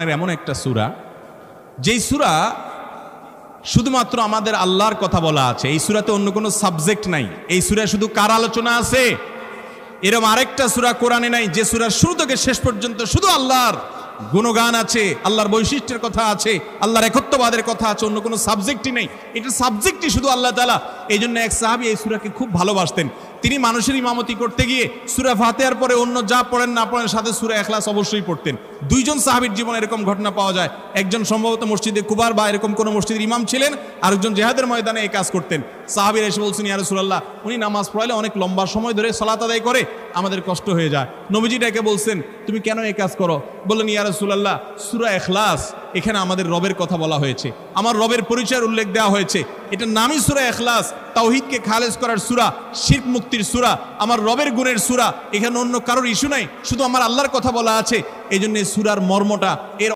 এমন একটা সূরা যেই সূরা শুধুমাত্র আমাদের আল্লাহর কথা বলা আছে। এই সূরাতে অন্য কোনো সাবজেক্ট নাই। এই সূরায় শুধু কার আলোচনা আছে? এরকম আরেকটা সূরা কোরআনে নাই যে সূরার শুরু থেকে শেষ পর্যন্ত শুধু আল্লাহর গুণগান আছে, আল্লাহর বৈশিষ্ট্যের কথা আছে, আল্লাহর একত্ববাদের কথা আছে, অন্য কোনো সাবজেক্টই নেই। এটা সাবজেক্টই শুধু আল্লাহ তাআলা। এই জন্য এক সাহাবী এই সূরাকে খুব ভালোবাসতেন। তিনি মানুষের ইমামতি করতে গিয়ে সূরা ফাতিহার পরে অন্য যা পড়েন না পড়েন সাথে সূরা ইখলাস অবশ্যই পড়তেন। দুইজন সাহাবীর জীবনে এরকম ঘটনা পাওয়া যায়। একজন সম্ভবত মসজিদে কুবার বা এরকম কোনো মসজিদের ইমাম ছিলেন, আরেকজন জিহাদের ময়দানে এই কাজ করতেন। সাহাবীরা এসে বলছেন, ইয়া রাসূলুল্লাহ, উনি নামাজ পড়াইলে অনেক লম্বা সময় ধরে সালাত আদায় করে, আমাদের কষ্ট হয়ে যায়। নবীজি ডেকে বলছেন, তুমি কেন এই কাজ করো? বললেন, ইয়া রাসূলুল্লাহ, সূরা ইখলাস, এখানে আমাদের রবের কথা বলা হয়েছে, আমার রবের পরিচয়ের উল্লেখ দেওয়া হয়েছে। এটার নামই সূরা ইখলাস, তাওহীদকে খালেজ করার সূরা, শিরক মুক্তির সূরা, আমার রবের গুণের সূরা। এখানে অন্য কারোর ইস্যু নাই, শুধু আমার আল্লাহর কথা বলা আছে। এই জন্য এই সূরার মর্মটা এর